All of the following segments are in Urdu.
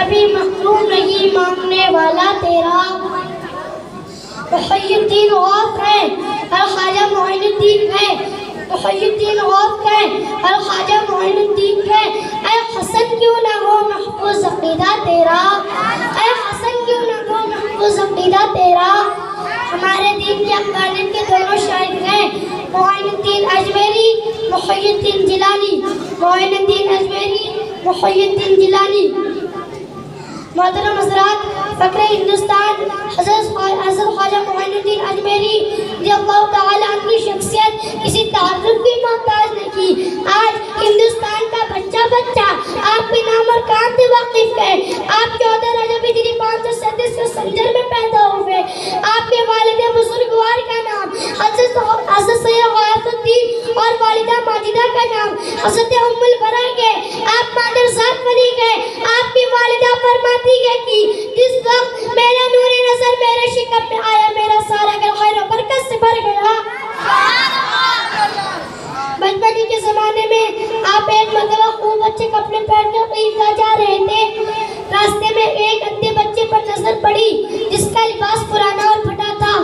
کبھی محروم نہیں مانگنے والا تیرا۔ محی الدین غوث ہے الخواجہ معین الدین ہے، محی الدین غوث ہے الخواجہ معین الدین ہے۔ اے حسن کیوں نہ ہو محفوظ عقیدہ تیرا، اے حسن کیوں نہ ہو محفوظ عقیدہ تیرا۔ ہمارے دین کے افغان کے دونوں شاعر ہیں معین الدین اجمیری، محی الدین جیلانی، معین الدین اجمیری، محی الدین جیلانی۔ محترم حضرات، فخر ہندوستان حضرت خواجہ معین الدین اجمیری رضی اللہ تعالیٰ عنہ کی شخصیت کسی تعارف کی محتاج نہیں کی۔ آج ہندوستان کا بچہ آپ کے نام اور کام سے واقف ہے۔ آپ 14 رجب ہجری 537 کو سنجر میں پیدا ہوئے۔ آپ کے والد بزرگوار کا نام حضرت سید غیاث الدین اور والدہ ماجدہ کا نام حضرت ام البرا ہے۔ آپ مادر ذات ولی گئے۔ آپ کی والدہ فرماتی ہے کہ جس وقت میرا نور نظر میرے شکم میں آیا، میرا سارا گھر خیر و برکت سے بھر گیا۔ بچپن کے زمانے میں آپ ایک مرتبہ خوب اچھے کپڑے پہن کر عیدگاہ جا رہے تھے۔ راستے میں ایک اندھے بچے پر نظر پڑی جس کا لباس پرانا اور پھٹا تھا۔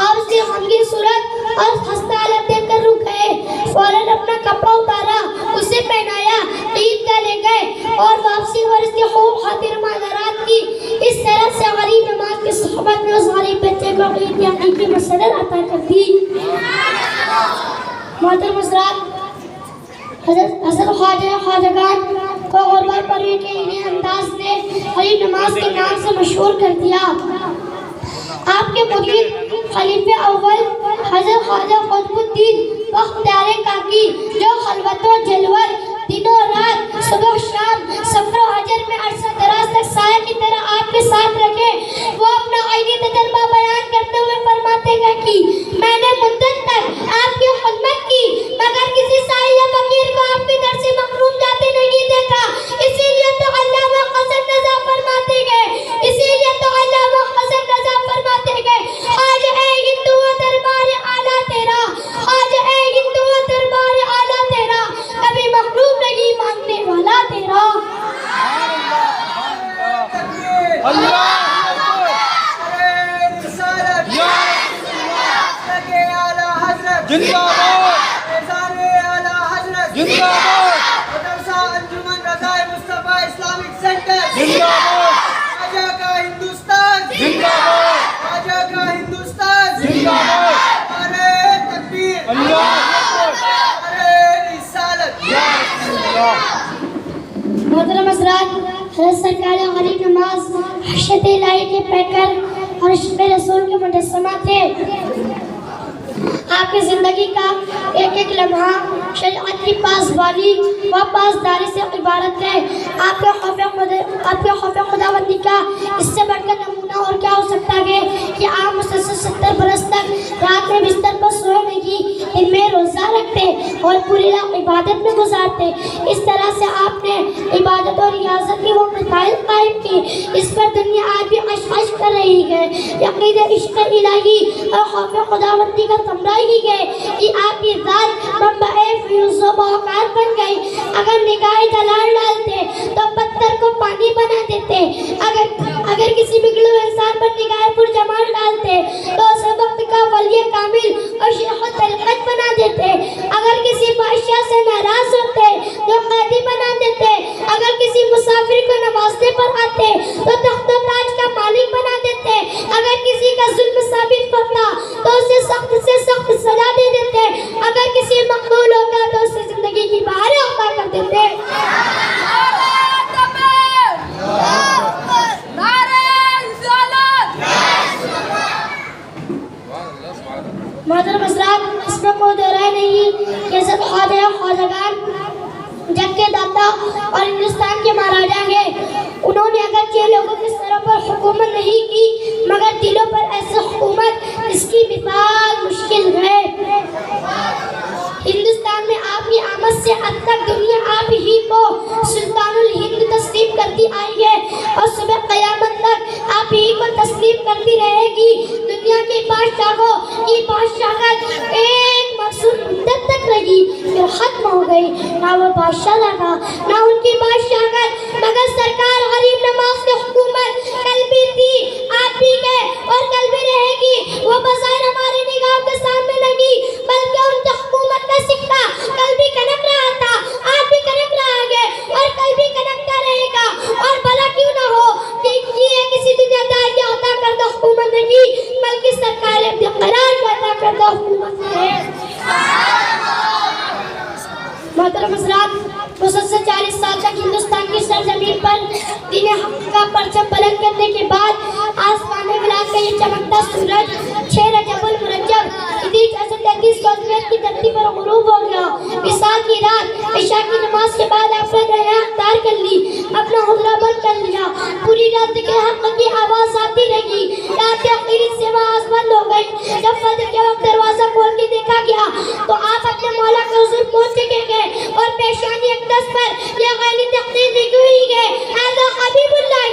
آپ اس کی غمگین صورت اور خستہ حالت دیکھ کر رک گئے۔ فوراً اپنا کپڑا اتارا، اسے پہنایا، عیدگاہ لے گئے اور واپسی اور اس کی خوب خاطر معذرات کی۔ اس طرح سے غریب نماز کی صحبت میں اس غریب بچے کو عیدگاہ کی مسرت عطا کر دی۔ محترم حضرات، حضرت خواجگان کو غربت پروی کے انہیں انداز نے غریب نماز کے نام سے مشہور کر دیا۔ آپ کے مرید خلیفہ اول حضرت خواجہ قطب الدین بختیار کاکی جو خلوت و جلوت دنوں رات صبح شام سفر و حجر میں عرصہ دراز تک سایہ کی طرح آپ کے ساتھ رکھے، وہ اپنا عینی تجربہ بیان کرتے ہوئے فرماتے ہیں کہ میں نے مدت تک آپ کی خدمت کی مگر کسی سائل یا فقیر کو آپ کے در سے محروم جاتے نہیں دیکھا۔ اسی لیے تو علامہ حسن رضا فرماتے گئے، اسی لیے تو علامہ حسن رضا فرماتے گئے، آج اے ہندو دربار اعلیٰ تیرا، آج اے ہندو دربار اعلیٰ تیرا، کبھی محروم نہیں مانگنے والا تیرا۔ زندہ باد، زندہ باد، مدرسہ انجمن رضائے مصطفیٰ اسلامک سینٹر زندہ باد، خواجہ کا ہندوستان زندہ باد، خواجہ کا ہندوستان زندہ باد، نعرہ تکبیر، اللہ اکبر، نعرہ رسالت۔ محترم حضرات، حضرت سرکار غریب نماز حشت الہی کے پیکر اور عشق رسول کے مجسمہ تھے۔ آپ کی زندگی کا ایک ایک لمحہ شریعت کی پاسبانی و پاسداری سے عبارت ہے۔ آپ کے خوف خداوندی کا اس سے بڑھ کر نمونہ اور کیا ہو سکتا ہے کہ آپ مسلسل 70 برس تک رات میں بستر پر سوئے نہیں، دن میں روزہ رکھتے اور پوری رات عبادت میں گزارتے۔ اس طرح سے آپ نے عبادت اور ریاضت کی وہ مسائل قائم کی، اس پر دنیا آج بھی عشق کر رہی ہے۔ یقین عشق الہی اور خوف خداوندی کا ثمرہ ہی ہے کہ آپ کی ذات منبع فیوز و باوقار بن گئی۔ اگر نگاہ دلال ڈالتے تو پتھر کو پانی بنا دیتے، اگر کسی بگڑے ہوئے انسان پر نگاہ پر جمال ڈالتے تو اسے وقت کا ولی کامل اور شیخ طریقت بنا دیتے۔ اگر کسی بادشاہ سے ناراض ہوتے تو قیدی بنا دیتے، اگر کسی مسافر کو نوازنے پر آتے تو تخت و تاج کا مالک بنا دیتے، اگر کسی کا ظلم ثابت کرتا تو اسے سخت سے سخت سزا دے دیتے، اگر کسی مقبول ہوتا تو اسے زندگی کی بہاریں عطا کر دیتے۔ محترم حضرات، اس میں کوئی دو رائے نہیں کہ حضرت خواجگان جگ کے داتا اور ہندوستان کے مہاراجا ہیں۔ انہوں نے اگرچہ لوگوں کے سروں پر حکومت نہیں کی مگر دلوں پر ایسی حکومت اس کی مثال مشکل ہے۔ ہندوستان میں آپ کی آمد سے اب تک دنیا آپ ہی کو سلطان الہند تسلیم کرتی آئی ہے اور صبح قیامت تک آپ ہی کو تسلیم کرتی رہے گی۔ دنیا کے بادشاہوں کی بادشاہت ایک مخصوص مدت تک رہی، پھر ختم ہو گئی۔ نہ وہ بادشاہ رہا نہ ان کی بادشاہت، مگر سرکار محترم حضرات، مسلسل 40 سال تک ہندوستان کی سرزمین پر دین حق کا پرچم بلند کرنے کے بعد آسمان بلاد کا یہ چمکتا سورج 6 رجب المرجب 1333 کی دھرتی پر غروب ہو گیا۔ وصال کی رات عشاء کی نماز کے بعد آپ نے دنیا اختیار کر لی، اپنا حضرہ بند کر لیا۔ پوری رات کے حق کی آواز آتی رہی، رات آخری سے آواز بند ہو گئی۔ جب فجر کے وقت دروازہ کھول کے دیکھا گیا تو آپ اپنے مولا کے حضور پہنچ گئے اور پیشانی اقدس پر یہ غیلی تقدیر لکھی ہوئی ہے، هذا حبیب اللہ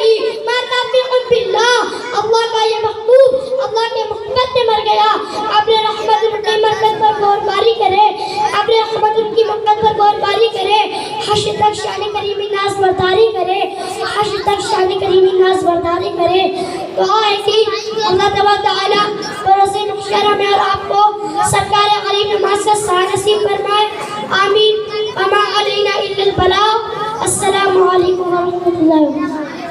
مات فی حب اللہ، اللہ کا یہ محبوب اللہ کے محبت میں مر گیا۔ آپ نے رحمت ان کی مرکز پر غور باری کرے، آپ نے رحمت ان کی مرکز پر غور باری کرے، حشر تک شان کریمی ناز برداری کرے، حشر تک شان کریمی ناز برداری کرے۔ دعا ہے کہ اللہ تبارک تعالیٰ بروز محشر میں اور آپ کو سرکار غریب نماز کا سایہ نصیب فرمائے، آمین۔ وما علینا الا البلاغ۔ السلام علیکم ورحمۃ اللہ وبرکاتہ۔